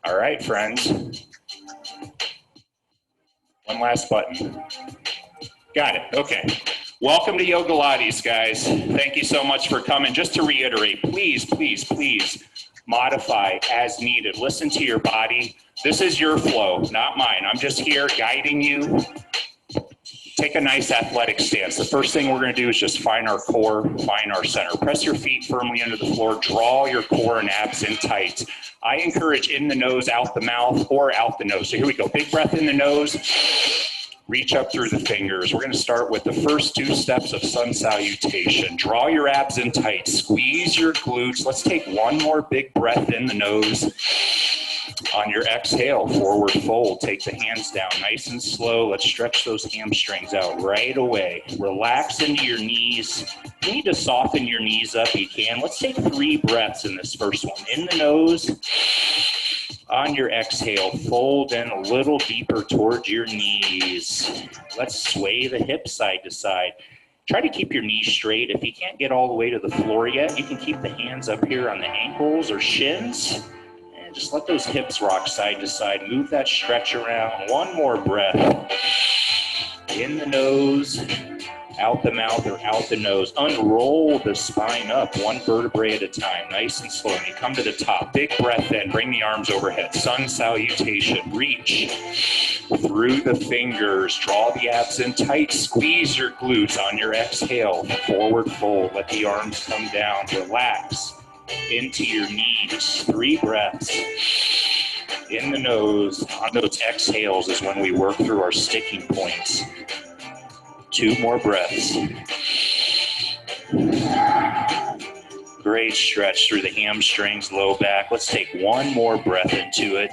All right, friends. One last button. Got it. Okay. Welcome to Yogalates, guys. Thank you so much for coming. Just to reiterate, please, please, please modify as needed. Listen to your body. This is your flow, not mine. I'm just here guiding you. Take a nice athletic stance. The first thing we're going to do is just find our core, find our center. Press your feet firmly into the floor. Draw your core and abs in tight. I encourage in the nose, out the mouth, or out the nose. So here we go. Big breath in the nose. Reach up through the fingers. We're going to start with the first 2 steps of sun salutation. Draw your abs in tight. Squeeze your glutes. Let's take one more big breath in the nose. On your exhale, forward fold. Take the hands down nice and slow. Let's stretch those hamstrings out right away. Relax into your knees. If you need to soften your knees up, you can. Let's take 3 breaths in this first one. In the nose. On your exhale, fold in a little deeper towards your knees. Let's sway the hips side to side. Try to keep your knees straight. If you can't get all the way to the floor yet, you can keep the hands up here on the ankles or shins. And just let those hips rock side to side. Move that stretch around. One more breath. In the nose, out the mouth or out the nose. Unroll the spine up, 1 vertebrae at a time, nice and slow. And you come to the top, big breath in, bring the arms overhead. Sun salutation, reach through the fingers, draw the abs in tight, squeeze your glutes on your exhale, forward fold, let the arms come down, relax into your knees, 3 breaths. In the nose, on those exhales is when we work through our sticking points. 2 more breaths. Great stretch through the hamstrings, low back. Let's take 1 more breath into it.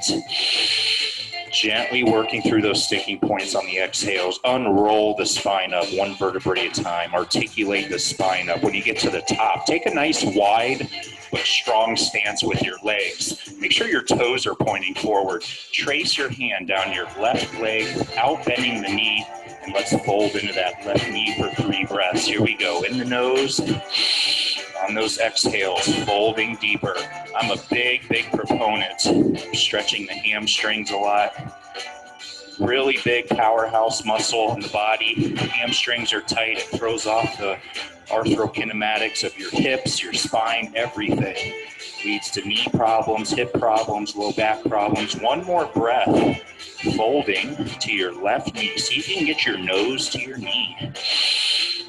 Gently working through those sticking points on the exhales. Unroll the spine up, 1 vertebrae at a time. Articulate the spine up. When you get to the top, take a nice wide but strong stance with your legs. Make sure your toes are pointing forward. Trace your hand down your left leg without bending the knee. And let's fold into that left knee for 3 breaths. Here we go. In the nose, on those exhales, folding deeper. I'm a big, big proponent of stretching the hamstrings a lot. Really big powerhouse muscle in the body. Hamstrings are tight. It throws off the arthrokinematics of your hips, your spine, everything. Leads to knee problems, hip problems, low back problems. 1 more breath. Folding to your left knee. See if you can get your nose to your knee.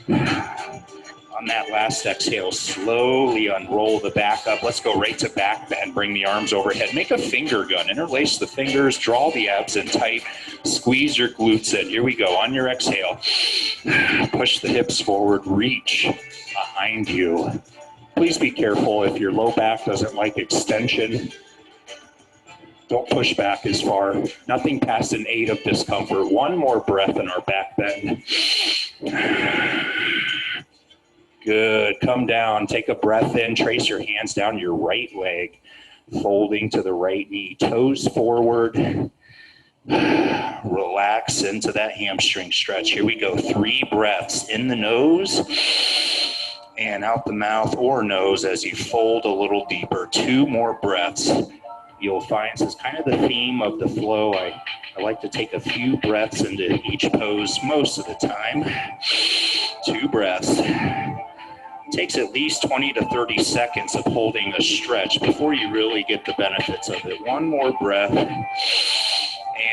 On that last exhale, slowly unroll the back up. Let's go right to back bend. Bring the arms overhead. Make a finger gun. Interlace the fingers. Draw the abs in tight. Squeeze your glutes in. Here we go. On your exhale, push the hips forward. Reach behind you. Please be careful if your low back doesn't like extension. Don't push back as far. Nothing past an 8 of discomfort. 1 more breath in our back bend. Good. Come down. Take a breath in. Trace your hands down your right leg. Folding to the right knee. Toes forward. Relax into that hamstring stretch. Here we go. 3 breaths. In the nose and out the mouth or nose as you fold a little deeper. 2 more breaths. You'll find this is kind of the theme of the flow. I like to take a few breaths into each pose most of the time. 2 breaths. It takes at least 20 to 30 seconds of holding a stretch before you really get the benefits of it. 1 more breath.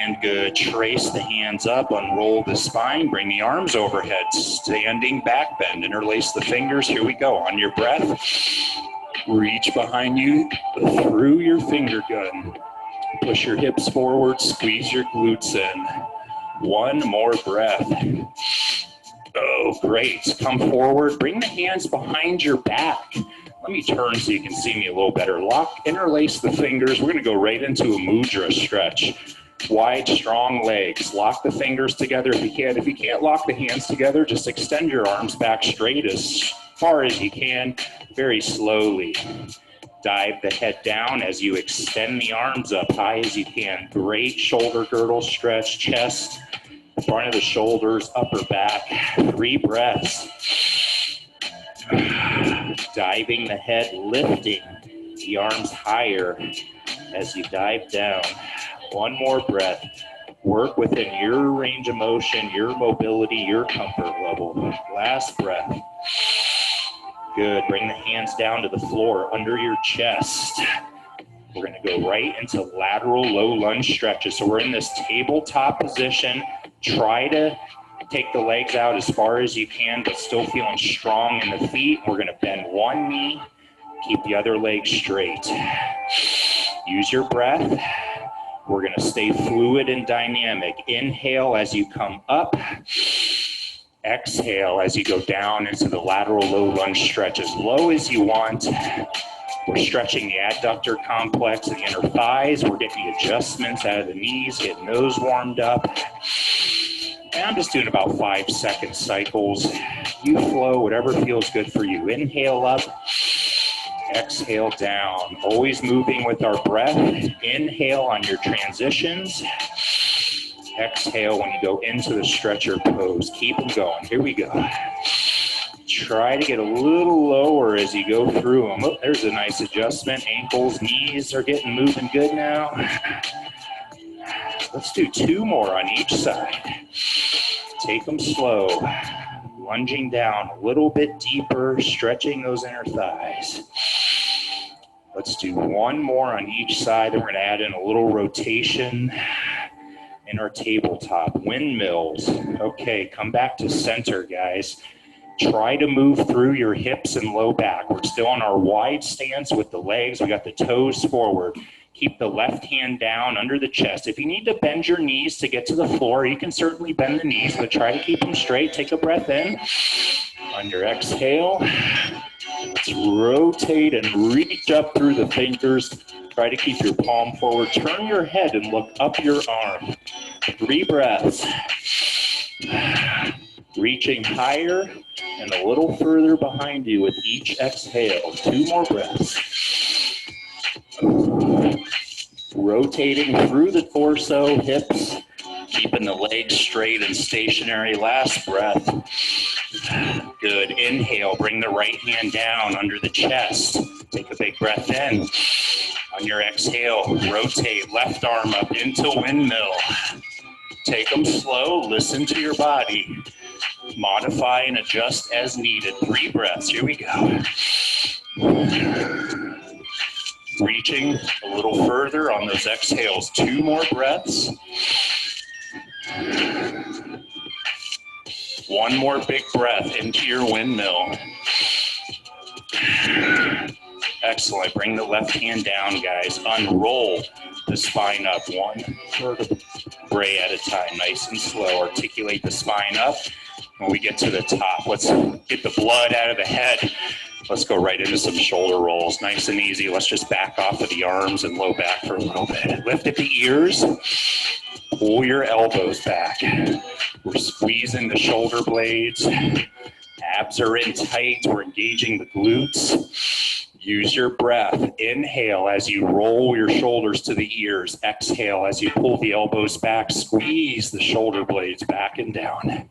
And good. Trace the hands up, unroll the spine, bring the arms overhead. Standing back bend. Interlace the fingers. Here we go. On your breath. Reach behind you through your finger gun. Push your hips forward, squeeze your glutes in. 1 more breath. Oh, great. Come forward, bring the hands behind your back. Let me turn so you can see me a little better. Interlace the fingers. We're going to go right into a mudra stretch. Wide, strong legs. Lock the fingers together if you can. If you can't lock the hands together, just extend your arms back straight as far as you can, very slowly. Dive the head down as you extend the arms up high as you can. Great shoulder girdle stretch, chest, front of the shoulders, upper back. 3 breaths. Diving the head, lifting the arms higher. as you dive down. One more breath. Work within your range of motion, your mobility, your comfort level. Last breath. Good. Bring the hands down to the floor under your chest. We're going to go right into lateral low lunge stretches. So we're in this tabletop position. Try to take the legs out as far as you can, but still feeling strong in the feet. We're going to bend one knee, keep the other leg straight. Use your breath. We're going to stay fluid and dynamic. Inhale as you come up. Exhale as you go down into the lateral low lunge stretch as low as you want. We're stretching the adductor complex and the inner thighs. We're getting the adjustments out of the knees, getting those warmed up. And I'm just doing about 5-second cycles. You flow, whatever feels good for you. Inhale up. Exhale down, always moving with our breath. Inhale on your transitions. Exhale when you go into the stretcher pose. Keep them going. Here we go. Try to get a little lower as you go through them. Oh, there's a nice adjustment. Ankles, knees are getting moving good now. Let's do 2 more on each side. Take them slow. Lunging down a little bit deeper, stretching those inner thighs. Let's do 1 more on each side, and we're gonna add in a little rotation in our tabletop. Windmills. Okay, come back to center, guys. Try to move through your hips and low back. We're still on our wide stance with the legs. We got the toes forward. Keep the left hand down under the chest. If you need to bend your knees to get to the floor, you can certainly bend the knees, but try to keep them straight. Take a breath in. On your exhale, let's rotate and reach up through the fingers. Try to keep your palm forward. Turn your head and look up your arm. 3 breaths. Reaching higher and a little further behind you with each exhale. 2 more breaths. Rotating through the torso, hips, keeping the legs straight and stationary. Last breath. Good. Inhale, bring the right hand down under the chest. Take a big breath in. On your exhale, rotate left arm up into windmill. Take them slow, listen to your body. Modify and adjust as needed. 3 breaths, here we go. Reaching a little further on those exhales. 2 more breaths. 1 more big breath into your windmill. Excellent. Bring the left hand down, guys. Unroll the spine up 1 vertebrae at a time. Nice and slow. Articulate the spine up. When we get to the top, let's get the blood out of the head. Let's go right into some shoulder rolls. Nice and easy. Let's just back off of the arms and low back for a little bit. Lift at the ears. Pull your elbows back. We're squeezing the shoulder blades. Abs are in tight. We're engaging the glutes. Use your breath. Inhale as you roll your shoulders to the ears. Exhale as you pull the elbows back. Squeeze the shoulder blades back and down.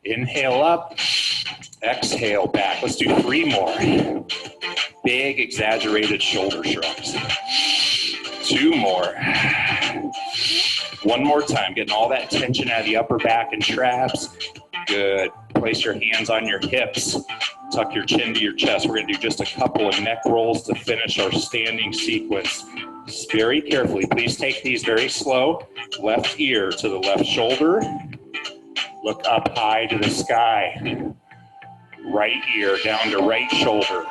Inhale up. Exhale back. Let's do 3 more. Big exaggerated shoulder shrugs. 2 more. 1 more time. Getting all that tension out of the upper back and traps. Good. Place your hands on your hips. Tuck your chin to your chest. We're going to do just a couple of neck rolls to finish our standing sequence. Just very carefully. Please take these very slow. Left ear to the left shoulder. Look up high to the sky. Right ear down to right shoulder.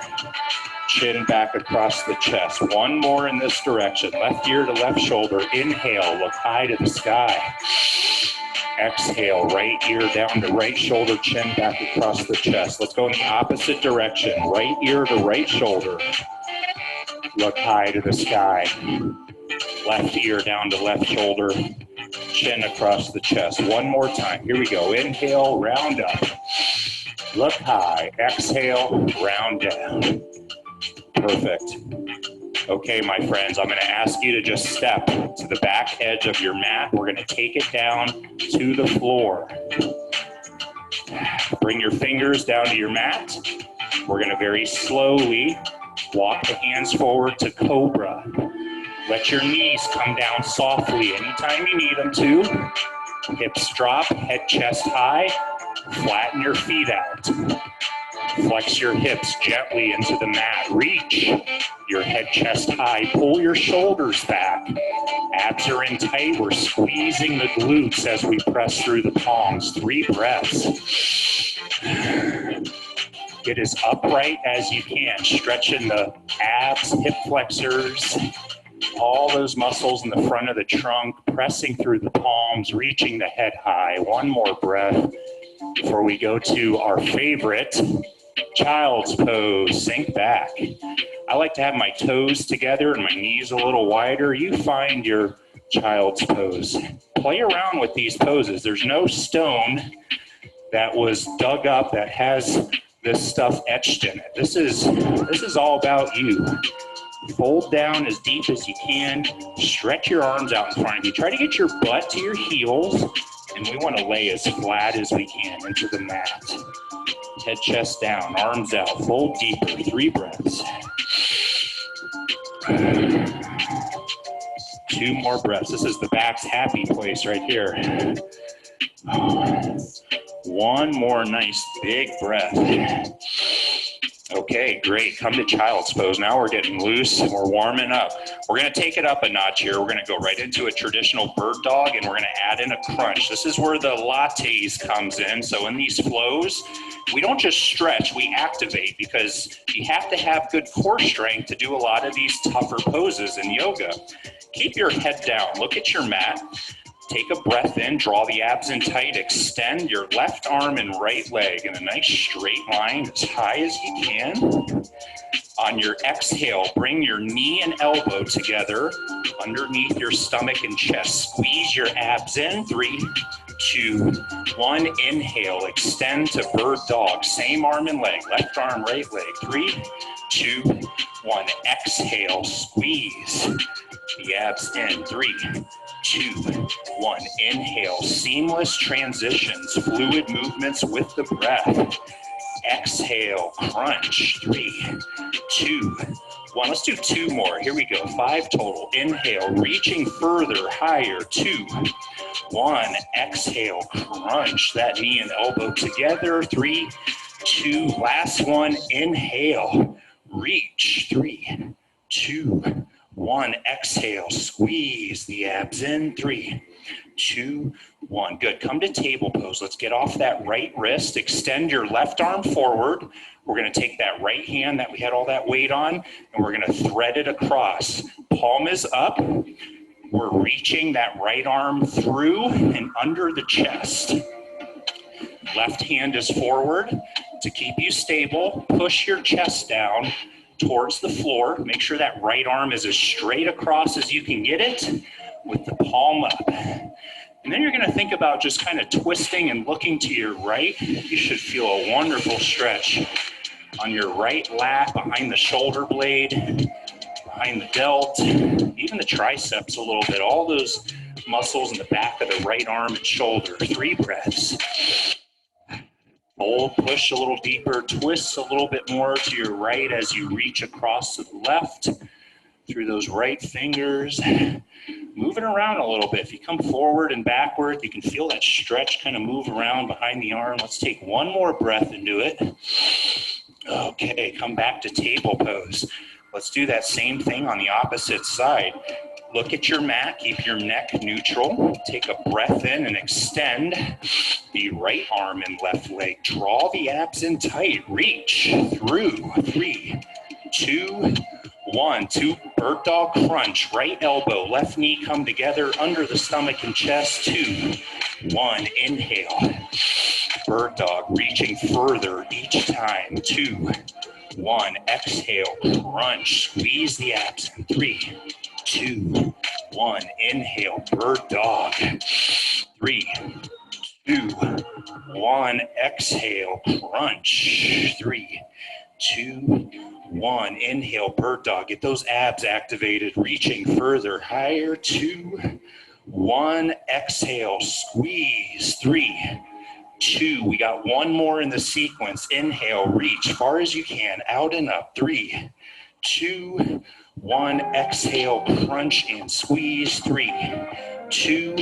Chin back across the chest. 1 more in this direction. Left ear to left shoulder. Inhale, look high to the sky. Exhale, right ear down to right shoulder, chin back across the chest. Let's go in the opposite direction. Right ear to right shoulder. Look high to the sky. Left ear down to left shoulder, chin across the chest. 1 more time. Here we go. Inhale, round up. Look high. Exhale, round down. Perfect. Okay, my friends, I'm going to ask you to just step to the back edge of your mat. We're going to take it down to the floor. Bring your fingers down to your mat. We're going to very slowly Walk the hands forward to cobra. Let your knees come down softly anytime you need them to. Hips drop, head, chest high. Flatten your feet out. Flex your hips gently into the mat. Reach your head, chest high. Pull your shoulders back. Abs are in tight. We're squeezing the glutes as we press through the palms. 3 breaths. Get as upright as you can. Stretching the abs, hip flexors, all those muscles in the front of the trunk. Pressing through the palms, reaching the head high. 1 more breath before we go to our favorite child's pose. Sink back. I like to have my toes together and my knees a little wider. You find your child's pose. Play around with these poses. There's no stone that was dug up that has this stuff etched in it. This is all about you. Fold down as deep as you can. Stretch your arms out in front of you. Try to get your butt to your heels, and we want to lay as flat as we can into the mat. Head, chest down, arms out, fold deeper. 3 breaths. 2 more breaths. This is the back's happy place right here. 1 more nice big breath. Okay, great. Come to child's pose. Now we're getting loose and we're warming up. We're going to take it up a notch here. We're going to go right into a traditional bird dog, and we're going to add in a crunch. This is where the lattes comes in. So in these flows, we don't just stretch, we activate, because you have to have good core strength to do a lot of these tougher poses in yoga. Keep your head down. Look at your mat. Take a breath in, draw the abs in tight, extend your left arm and right leg in a nice straight line as high as you can. On your exhale, bring your knee and elbow together underneath your stomach and chest. Squeeze your abs in. 3, 2, 1. Inhale, extend to bird dog. Same arm and leg, left arm, right leg. 3, 2, 1. Exhale, squeeze the abs in. 3, 2, 1. Inhale, seamless transitions, fluid movements with the breath. Exhale, crunch. 3, 2, 1. Let's do 2 more. Here we go. 5 total. Inhale, reaching further, higher. 2, 1. Exhale, crunch that knee and elbow together. 3, 2. Last one. Inhale, reach. 3, 2, 1. Exhale, squeeze the abs in. 3, 2, 1. Good. Come to table pose. Let's get off that right wrist. Extend your left arm forward. We're going to take that right hand that we had all that weight on, and we're going to thread it across. Palm is up. We're reaching that right arm through and under the chest. Left hand is forward. To keep you stable, push your chest down towards the floor. Make sure that right arm is as straight across as you can get it with the palm up. And then you're going to think about just kind of twisting and looking to your right. You should feel a wonderful stretch on your right lat, behind the shoulder blade, behind the delt, even the triceps a little bit. All those muscles in the back of the right arm and shoulder. 3 breaths. Hold, push a little deeper, twist a little bit more to your right as you reach across to the left through those right fingers. Moving around a little bit. If you come forward and backward, you can feel that stretch kind of move around behind the arm. Let's take 1 more breath into it. Okay, come back to table pose. Let's do that same thing on the opposite side. Look at your mat, keep your neck neutral. Take a breath in and extend the right arm and left leg. Draw the abs in tight, reach through. 3, 2, 1. 2, bird dog crunch. Right elbow, left knee come together under the stomach and chest. 2, 1. Inhale. Bird dog, reaching further each time. 2, 1. Exhale, crunch. Squeeze the abs in. 3, 2, 1. Inhale, bird dog. 3, 2, 1. Exhale, crunch. 3, 2, 1. Inhale, bird dog. Get those abs activated, reaching further, higher. 2, 1. Exhale, squeeze. 3, 2. We got 1 more in the sequence. Inhale, reach far as you can, out and up. 3, 2, 1. Exhale, crunch and squeeze. 3, 2,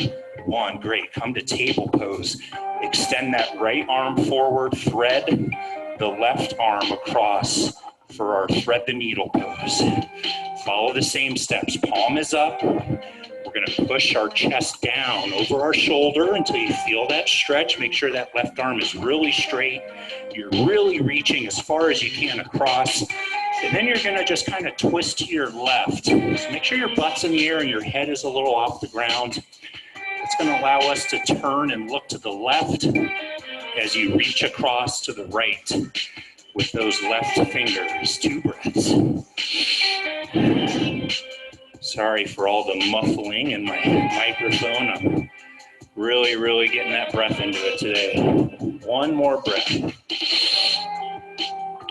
1. Great. Come to table pose. Extend that right arm forward, thread the left arm across for our thread the needle pose. Follow the same steps. Palm is up. We're going to push our chest down over our shoulder until you feel that stretch. Make sure that left arm is really straight. You're really reaching as far as you can across. And then you're going to just kind of twist to your left. So make sure your butt's in the air and your head is a little off the ground. It's going to allow us to turn and look to the left as you reach across to the right with those left fingers. 2 breaths. Sorry for all the muffling in my microphone. I'm really getting that breath into it today. 1 more breath.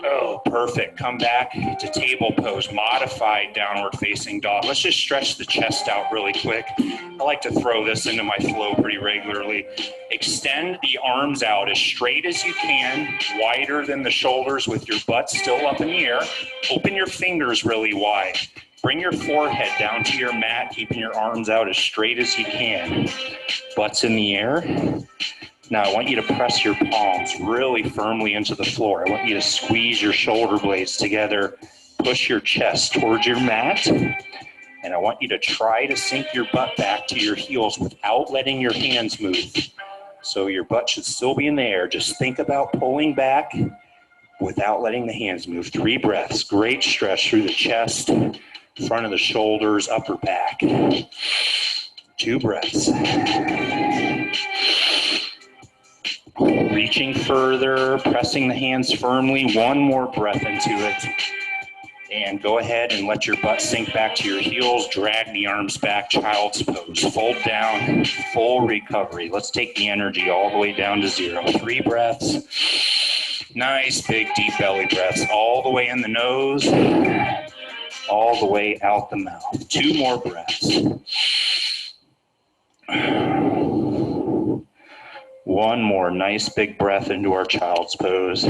Oh, perfect. Come back to table pose, modified downward facing dog. Let's just stretch the chest out really quick. I like to throw this into my flow pretty regularly. Extend the arms out as straight as you can, wider than the shoulders with your butt still up in the air. Open your fingers really wide. Bring your forehead down to your mat, keeping your arms out as straight as you can. Butt's in the air. Now I want you to press your palms really firmly into the floor. I want you to squeeze your shoulder blades together, push your chest towards your mat, and I want you to try to sink your butt back to your heels without letting your hands move. So your butt should still be in the air. Just think about pulling back without letting the hands move. 3 breaths. Great stretch through the chest, front of the shoulders, upper back. 2 breaths. Reaching further, pressing the hands firmly. 1 more breath into it. And go ahead and let your butt sink back to your heels. Drag the arms back, child's pose. Fold down, full recovery. Let's take the energy all the way down to 0. 3 breaths. Nice, big, deep belly breaths. All the way in the nose, all the way out the mouth. 2 more breaths. 1 more nice big breath into our child's pose.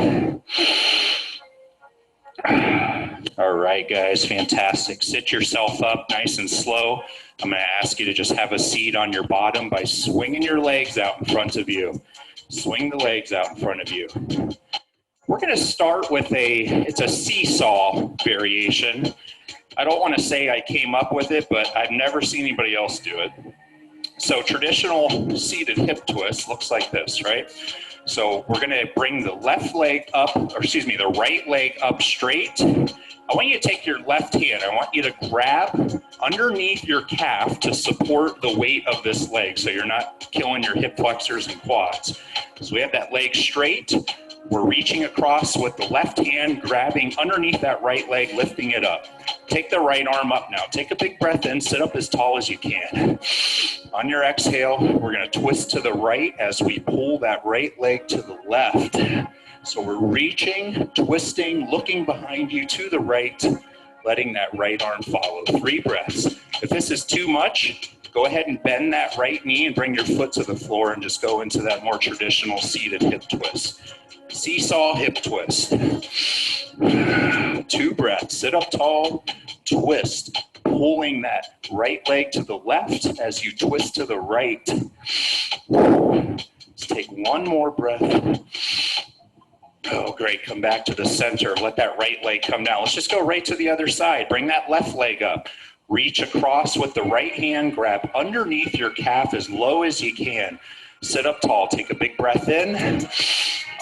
All right, guys, fantastic. Sit yourself up nice and slow. I'm going to ask you to just have a seat on your bottom by swinging your legs out in front of you. Swing the legs out in front of you. We're going to start with it's a seesaw variation. I don't want to say I came up with it, but I've never seen anybody else do it. So traditional seated hip twist looks like this, right? So we're going to bring the left leg up, the right leg up straight. I want you to take your left hand. I want you to grab underneath your calf to support the weight of this leg so you're not killing your hip flexors and quads. So we have that leg straight. We're reaching across with the left hand, grabbing underneath that right leg, lifting it up. Take the right arm up now. Take a big breath in, sit up as tall as you can. On your exhale, we're going to twist to the right as we pull that right leg to the left. So we're reaching, twisting, looking behind you to the right, letting that right arm follow. 3 breaths. If this is too much, go ahead and bend that right knee and bring your foot to the floor and just go into that more traditional seated hip twist. Seesaw hip twist. 2 breaths. Sit up tall, twist, pulling that right leg to the left as you twist to the right. Let's take 1 more breath. Oh, great. Come back to the center. Let that right leg come down. Let's just go right to the other side. Bring that left leg up. Reach across with the right hand. Grab underneath your calf as low as you can. Sit up tall. Take a big breath in.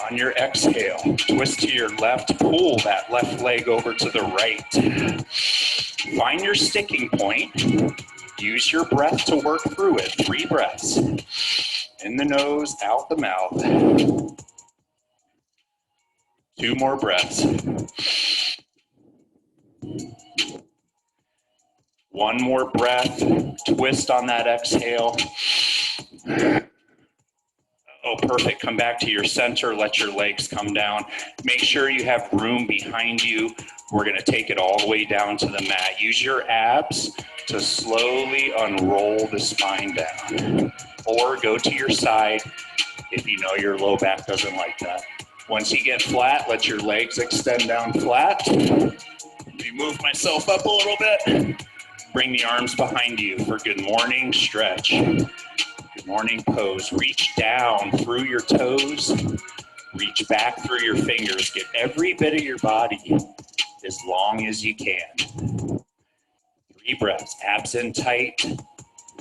On your exhale, twist to your left. Pull that left leg over to the right. Find your sticking point. Use your breath to work through it. 3 breaths. In the nose, out the mouth. 2 more breaths. 1 more breath. Twist on that exhale. Oh, perfect. Come back to your center. Let your legs come down. Make sure you have room behind you. We're going to take it all the way down to the mat. Use your abs to slowly unroll the spine down. Or go to your side if you know your low back doesn't like that. Once you get flat, let your legs extend down flat. 3 Move myself up a little bit. Bring the arms behind you for good morning stretch. Good morning pose. Reach down through your toes. Reach back through your fingers. Get every bit of your body as long as you can. 3 breaths. Abs in tight.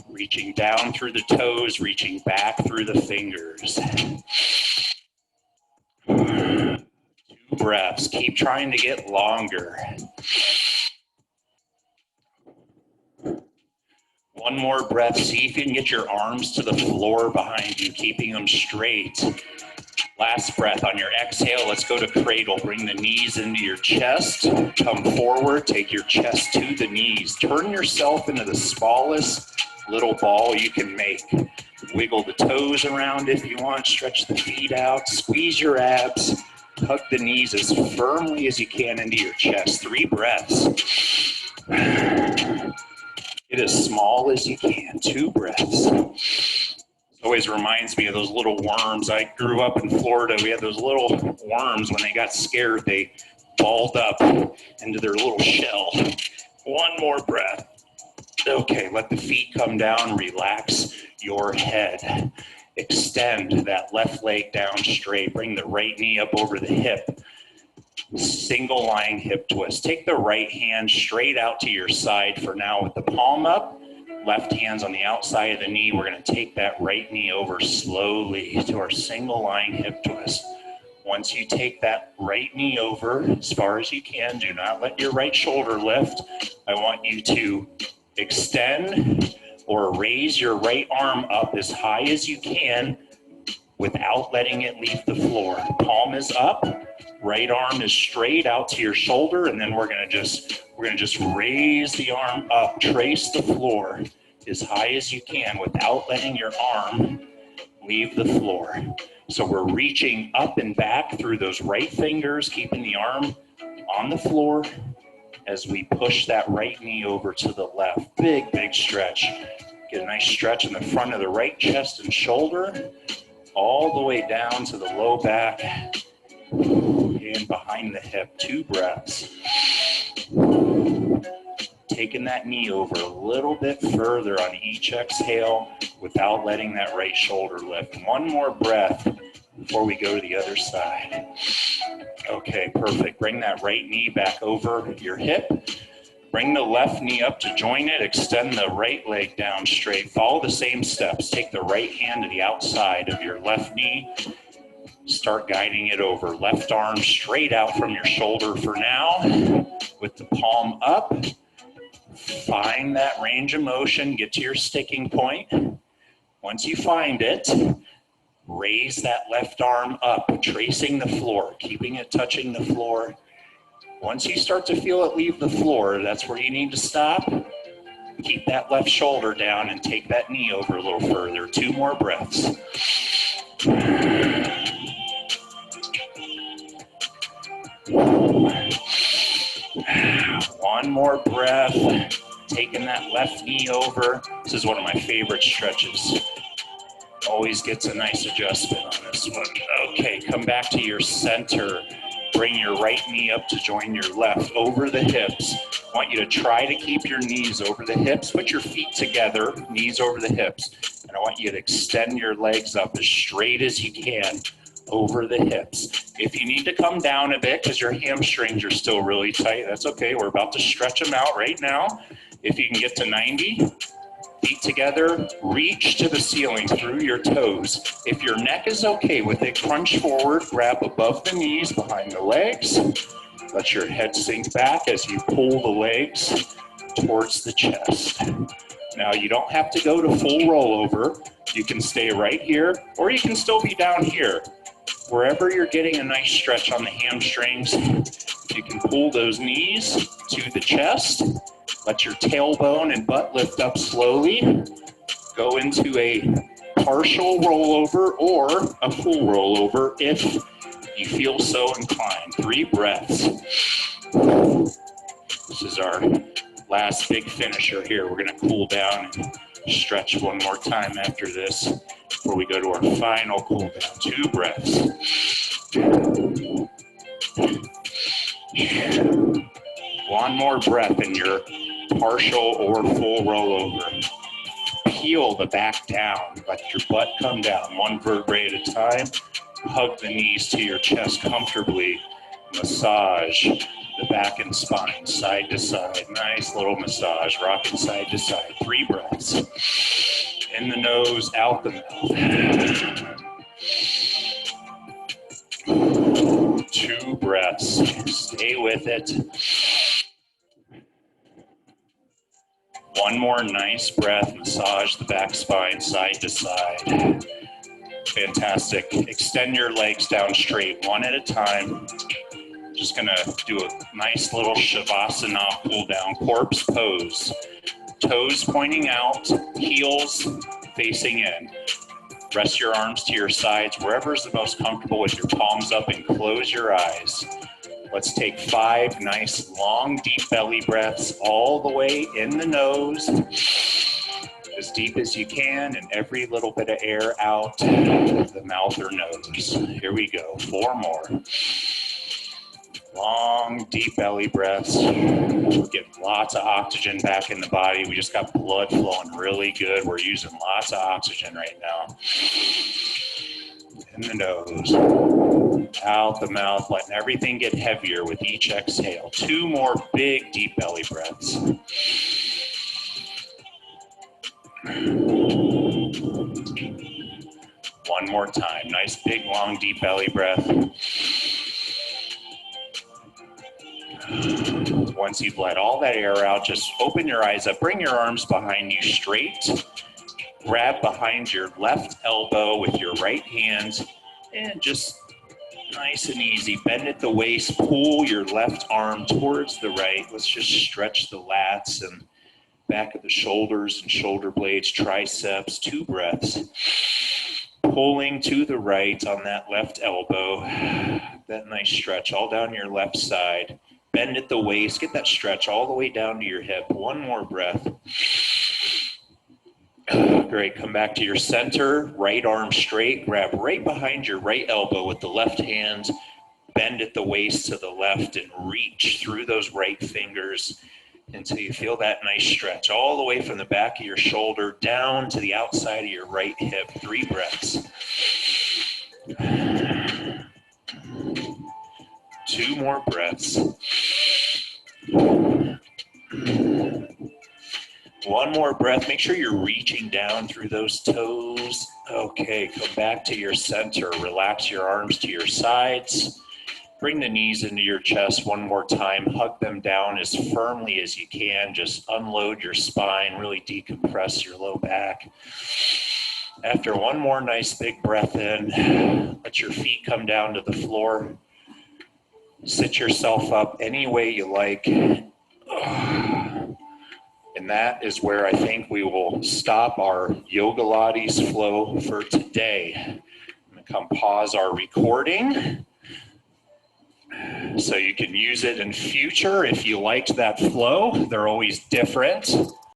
Reaching down through the toes. Reaching back through the fingers. 2 breaths. Keep trying to get longer. 1 more breath. See if you can get your arms to the floor behind you, keeping them straight. Last breath. On your exhale, let's go to cradle. Bring the knees into your chest. Come forward. Take your chest to the knees. Turn yourself into the smallest little ball you can make. Wiggle the toes around if you want. Stretch the feet out. Squeeze your abs. Hug the knees as firmly as you can into your chest. 3 breaths. Get as small as you can. 2 breaths. Always reminds me of those little worms. I grew up in Florida. We had those little worms. When they got scared, they balled up into their little shell. 1 more breath. Okay, let the feet come down. Relax your head. Extend that left leg down straight. Bring the right knee up over the hip. Single lying hip twist. Take the right hand straight out to your side for now with the palm up. Left hand's on the outside of the knee. We're going to take that right knee over slowly to our single lying hip twist. Once you take that right knee over as far as you can, do not let your right shoulder lift. I want you to extend or raise your right arm up as high as you can without letting it leave the floor. Palm is up, right arm is straight out to your shoulder, and then we're gonna just raise the arm up, trace the floor as high as you can without letting your arm leave the floor. So we're reaching up and back through those right fingers, keeping the arm on the floor as we push that right knee over to the left. Big, big stretch. Get a nice stretch in the front of the right chest and shoulder, all the way down to the low back and behind the hip. 2 breaths. Taking that knee over a little bit further on each exhale without letting that right shoulder lift. 1 more breath before we go to the other side. Okay, perfect. Bring that right knee back over your hip. Bring the left knee up to join it. Extend the right leg down straight. Follow the same steps. Take the right hand to the outside of your left knee. Start guiding it over. Left arm straight out from your shoulder for now with the palm up. Find that range of motion. Get to your sticking point. Once you find it, raise that left arm up, tracing the floor, keeping it touching the floor. Once you start to feel it leave the floor, that's where you need to stop. Keep that left shoulder down and take that knee over a little further. 2 more breaths. 1 more breath. Taking that left knee over. This is one of my favorite stretches. Always gets a nice adjustment on this one. Okay, come back to your center. Bring your right knee up to join your left over the hips. I want you to try to keep your knees over the hips. Put your feet together, knees over the hips. And I want you to extend your legs up as straight as you can over the hips. If you need to come down a bit because your hamstrings are still really tight, that's okay. We're about to stretch them out right now. If you can get to 90, feet together, reach to the ceiling through your toes. If your neck is okay with it, crunch forward, grab above the knees, behind the legs. Let your head sink back as you pull the legs towards the chest. Now, you don't have to go to full rollover. You can stay right here, or you can still be down here. Wherever you're getting a nice stretch on the hamstrings, you can pull those knees to the chest. Let your tailbone and butt lift up slowly. Go into a partial rollover or a full rollover if you feel so inclined. 3 breaths. This is our last big finisher here. We're going to cool down and stretch one more time after this before we go to our final cool down. 2 breaths. 1 One more breath in your partial or full rollover. Peel the back down. Let your butt come down, one vertebrae at a time. Hug the knees to your chest comfortably. Massage the back and spine, side to side. Nice little massage, rocking side to side. 3 breaths. In the nose, out the mouth. 2 breaths. Stay with it. One more nice breath. Massage the back spine, side to side. Fantastic. Extend your legs down straight, one at a time. Just gonna do a nice little Shavasana pull down, corpse pose. Toes pointing out, heels facing in. Rest your arms to your sides, wherever's the most comfortable with your palms up, and close your eyes. Let's take 5 nice, long, deep belly breaths all the way in the nose, as deep as you can, and every little bit of air out the mouth or nose. Here we go, 4 more. Long, deep belly breaths. Get lots of oxygen back in the body. We just got blood flowing really good. We're using lots of oxygen right now. In the nose, out the mouth, letting everything get heavier with each exhale. 2 more big, deep belly breaths. One more time. Nice, big, long, deep belly breath. Once you've let all that air out, just open your eyes up. Bring your arms behind you straight. Grab behind your left elbow with your right hand, and just nice and easy. Bend at the waist. Pull your left arm towards the right. Let's just stretch the lats and back of the shoulders and shoulder blades, triceps. 2 breaths. Pulling to the right on that left elbow. That nice stretch all down your left side. Bend at the waist. Get that stretch all the way down to your hip. 1 more breath. Great. Come back to your center. Right arm straight. Grab right behind your right elbow with the left hand. Bend at the waist to the left and reach through those right fingers until you feel that nice stretch all the way from the back of your shoulder down to the outside of your right hip. 3 breaths. 2 more breaths. 1 more breath. Make sure you're reaching down through those toes. Okay, come back to your center. Relax your arms to your sides. Bring the knees into your chest 1 more time. Hug them down as firmly as you can. Just unload your spine. Really decompress your low back. After 1 more nice big breath in, let your feet come down to the floor. Sit yourself up any way you like. And that is where I think we will stop our Yogalates flow for today. I'm going to come pause our recording so you can use it in future if you liked that flow. They're always different.